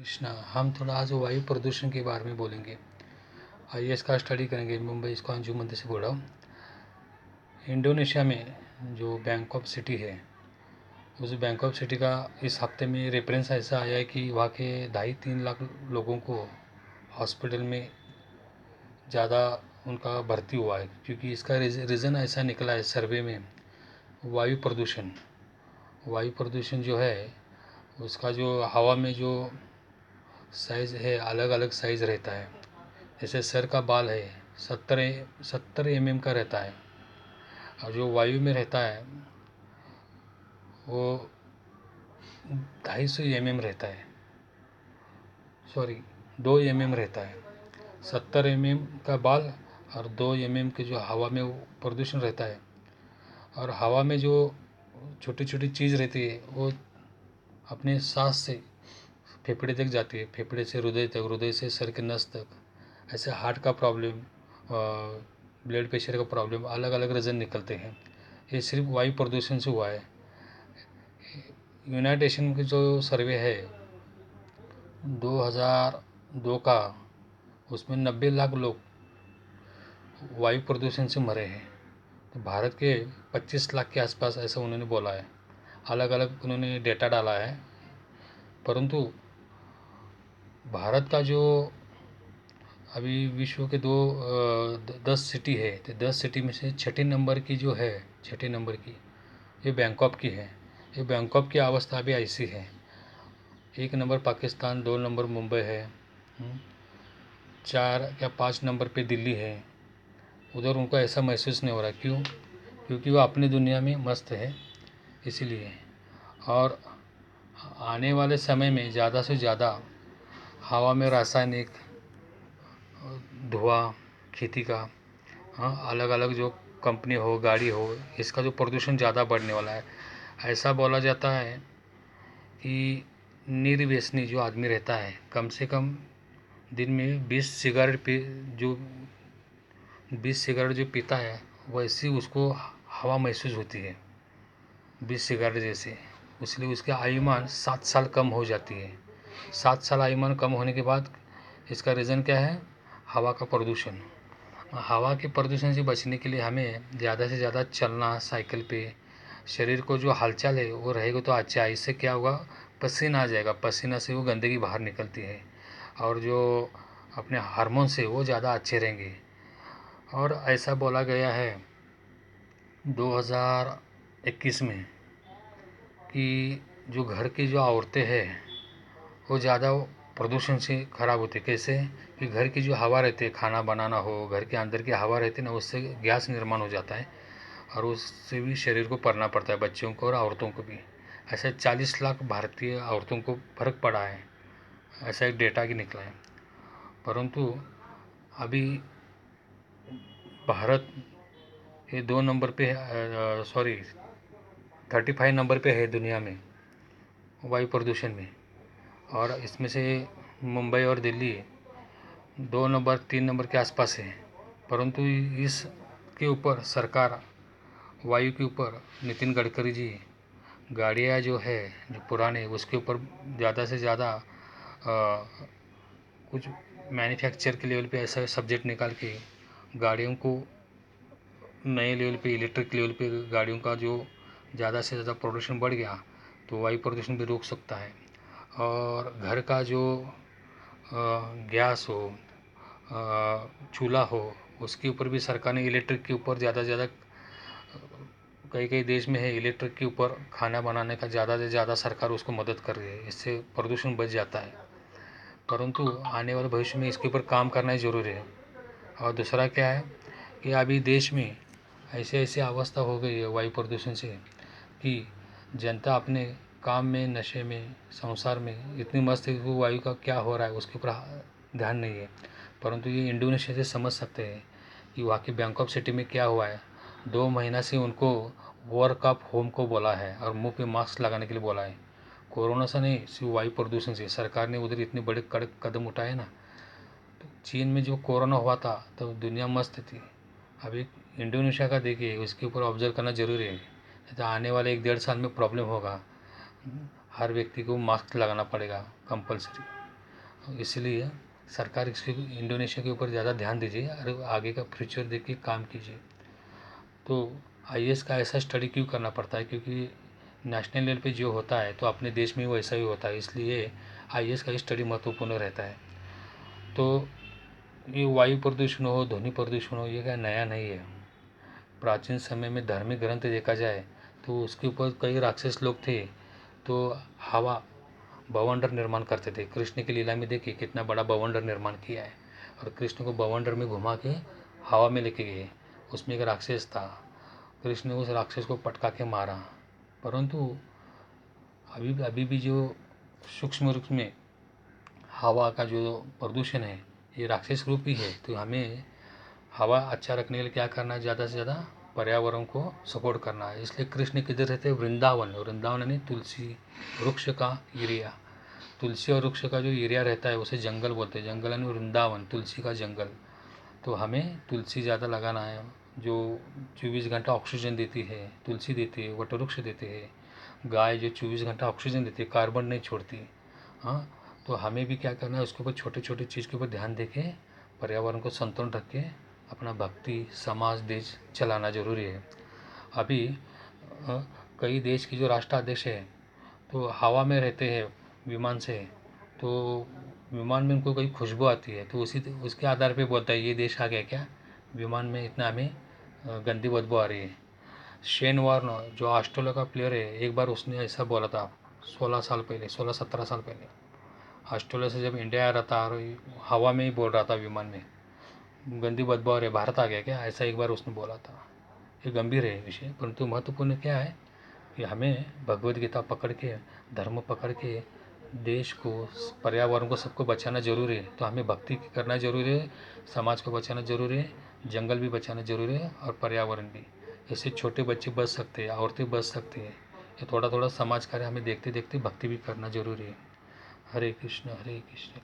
कृष्णा, हम थोड़ा आज वायु प्रदूषण के बारे में बोलेंगे। आइए इसका स्टडी करेंगे। मुंबई इसको अंजू मंदिर से बोल रहा हूँ। इंडोनेशिया में जो बैंकॉक सिटी है, उस बैंकॉक सिटी का इस हफ्ते में रेफरेंस ऐसा आया है कि वहाँ के 2.5-3 लाख लोगों को हॉस्पिटल में ज़्यादा उनका भर्ती हुआ है, क्योंकि इसका रीज़न ऐसा निकला है सर्वे में। वायु प्रदूषण जो है, उसका जो हवा में जो साइज़ है, अलग अलग साइज़ रहता है। जैसे सर का बाल है 70 mm का रहता है, और जो वायु में रहता है वो 250 mm रहता है, सॉरी 2 mm रहता है। 70 mm का बाल और 2 mm के जो हवा में वो प्रदूषण रहता है। और हवा में जो छोटी छोटी चीज़ रहती है वो अपने सांस से फेफड़े तक जाती है, फेफड़े से हृदय तक, हृदय से सर के नस तक। ऐसे हार्ट का प्रॉब्लम, ब्लड प्रेशर का प्रॉब्लम, अलग अलग रीज़न निकलते हैं। ये सिर्फ वायु प्रदूषण से हुआ है। यूनाइटेड नेशन की जो सर्वे है 2002 का, उसमें 90 लाख लोग वायु प्रदूषण से मरे हैं। तो भारत के 25 लाख के आसपास ऐसा उन्होंने बोला है। अलग अलग उन्होंने डेटा डाला है, परंतु भारत का जो अभी विश्व के 10 सिटी है, तो 10 सिटी में से छठे नंबर की जो है, छठे नंबर की ये बैंकॉक की है। ये बैंकॉक की अवस्था भी ऐसी है। 1 नंबर पाकिस्तान, 2 नंबर मुंबई है, 4 या 5 नंबर पे दिल्ली है। उधर उनको ऐसा महसूस नहीं हो रहा। क्यों? क्योंकि वो अपनी दुनिया में मस्त है, इसीलिए। और आने वाले समय में ज़्यादा से ज़्यादा हवा में रासायनिक धुआं, खेती का, हाँ, अलग अलग जो कंपनी हो, गाड़ी हो, इसका जो प्रदूषण ज़्यादा बढ़ने वाला है। ऐसा बोला जाता है कि निर्व्यसनी जो आदमी रहता है, कम से कम दिन में 20 सिगरेट जो पीता है, वैसी उसको हवा महसूस होती है 20 सिगरेट जैसे। इसलिए उसकी आयुमान 7 साल कम हो जाती है। 7 साल आयुमान कम होने के बाद इसका रीज़न क्या है? हवा का प्रदूषण। हवा के प्रदूषण से बचने के लिए हमें ज़्यादा से ज़्यादा चलना, साइकिल पे, शरीर को जो हलचल है वो रहेगा तो अच्छा है। इससे क्या होगा? पसीना आ जाएगा, पसीना से वो गंदगी बाहर निकलती है, और जो अपने हार्मोन्स है वो ज़्यादा अच्छे रहेंगे। और ऐसा बोला गया है 2021 में कि जो घर की जो औरतें हैं वो ज़्यादा प्रदूषण से ख़राब होती है। कैसे? कि घर की जो हवा रहती है, खाना बनाना हो, घर के अंदर की हवा रहती है ना, उससे गैस निर्माण हो जाता है, और उससे भी शरीर को पड़ना पड़ता है, बच्चों को और औरतों को भी। ऐसे 40 लाख भारतीय औरतों को फर्क पड़ा है, ऐसा एक डेटा की निकला है। परंतु अभी भारत ये 2 नंबर पे, सॉरी 35 नंबर पे है दुनिया में वायु प्रदूषण में, और इसमें से मुंबई और दिल्ली 2 नंबर 3 नंबर के आसपास है। परंतु इसके ऊपर सरकार, वायु के ऊपर नितिन गडकरी जी गाड़ियाँ जो है जो पुराने, उसके ऊपर ज़्यादा से ज़्यादा कुछ मैन्युफैक्चर के लेवल पे ऐसा सब्जेक्ट निकाल के गाड़ियों को नए लेवल पे, इलेक्ट्रिक लेवल पे गाड़ियों का जो ज़्यादा से ज़्यादा प्रदूषण बढ़ गया तो वायु प्रदूषण भी रोक सकता है। और घर का जो गैस हो, चूल्हा हो, उसके ऊपर भी सरकार ने इलेक्ट्रिक के ऊपर ज़्यादा से ज़्यादा, कई कई देश में है इलेक्ट्रिक के ऊपर खाना बनाने का ज़्यादा से ज़्यादा सरकार उसको मदद कर रही है। इससे प्रदूषण बच जाता है। परंतु आने वाले भविष्य में इसके ऊपर काम करना ही ज़रूरी है। और दूसरा क्या है कि अभी देश में ऐसे ऐसे अवस्था हो गई है वायु प्रदूषण से कि जनता अपने काम में, नशे में, संसार में इतनी मस्त है कि वो वायु का क्या हो रहा है उसके ऊपर ध्यान नहीं है। परंतु ये इंडोनेशिया से समझ सकते हैं कि वहाँ की बैंकॉक सिटी में क्या हुआ है। 2 महीना से उनको वर्क ऑफ होम को बोला है और मुंह पे मास्क लगाने के लिए बोला है। कोरोना से नहीं, सिर्फ वायु प्रदूषण से सरकार ने उधर इतने बड़े कड़क कदम उठाए ना। तो चीन में जो कोरोना हुआ था तो दुनिया मस्त थी। अभी इंडोनेशिया का देखिए, उसके ऊपर ऑब्जर्व करना ज़रूरी है। तो आने वाले 1-1.5 साल में प्रॉब्लम होगा, हर व्यक्ति को मास्क लगाना पड़ेगा कंपलसरी। इसलिए सरकार इसके इंडोनेशिया के ऊपर ज़्यादा ध्यान दीजिए और आगे का फ्यूचर देख के काम कीजिए। तो आईएएस का ऐसा स्टडी क्यों करना पड़ता है, क्योंकि नेशनल लेवल पे जो होता है तो अपने देश में वैसा ही होता है, इसलिए आईएएस का स्टडी महत्वपूर्ण रहता है। तो ये वायु प्रदूषण हो, ध्वनि प्रदूषण हो, ये क्या नया नहीं है। प्राचीन समय में धार्मिक ग्रंथ देखा जाए तो उसके ऊपर कई राक्षस लोग थे, तो हवा बवंडर निर्माण करते थे। कृष्ण की लीला में देखिए कितना बड़ा बवंडर निर्माण किया है, और कृष्ण को बवंडर में घुमा के हवा में लेके गए। उसमें एक राक्षस था, कृष्ण ने उस राक्षस को पटका के मारा। परंतु अभी अभी भी जो सूक्ष्म रूप में हवा का जो प्रदूषण है ये राक्षस रूप ही है। तो हमें हवा अच्छा रखने के लिए क्या करना है, ज़्यादा से ज़्यादा पर्यावरण को सपोर्ट करना है। इसलिए कृष्ण किधर रहते हैं, वृंदावन। वृंदावन यानी तुलसी वृक्ष का एरिया। तुलसी और वृक्ष का जो एरिया रहता है उसे जंगल बोलते हैं। जंगल यानी वृंदावन, तुलसी का जंगल। तो हमें तुलसी ज़्यादा लगाना है, जो 24 घंटा ऑक्सीजन देती है। तुलसी देती है, वटवृक्ष देते हैं। गाय जो 24 घंटा ऑक्सीजन देती है, कार्बन नहीं छोड़ती। हाँ, तो हमें भी क्या करना है, उसके ऊपर छोटे छोटे चीज़ के ऊपर ध्यान दे के पर्यावरण को संतुलन रख के अपना भक्ति समाज देश चलाना जरूरी है। अभी कई देश की जो राष्ट्राध्यक्ष है तो हवा में रहते हैं विमान से, तो विमान में उनको कोई खुशबू आती है तो उसके आधार पे बोलता है ये देश आ गया क्या, विमान में इतना हमें गंदी बदबू आ रही है। शेन वॉर्न जो ऑस्ट्रेलिया का प्लेयर है, एक बार उसने ऐसा बोला था 16-17 साल पहले। ऑस्ट्रेलिया से जब इंडिया आ रहा था और हवा में ही बोल रहा था विमान में, गंदी बदबू आ रही है, भारत आ गया क्या, ऐसा एक बार उसने बोला था। ये गंभीर है विषय, परंतु महत्वपूर्ण क्या है कि हमें भगवत गीता पकड़ के, धर्म पकड़ के देश को, पर्यावरण को, सबको बचाना जरूरी है। तो हमें भक्ति करना जरूरी है, समाज को बचाना जरूरी है, जंगल भी बचाना जरूरी है और पर्यावरण भी। इससे छोटे बच्चे बच सकते हैं, औरतें बच सकती हैं। ये थोड़ा थोड़ा समाज कार्य हमें देखते देखते भक्ति भी करना जरूरी है। हरे कृष्ण हरे कृष्ण।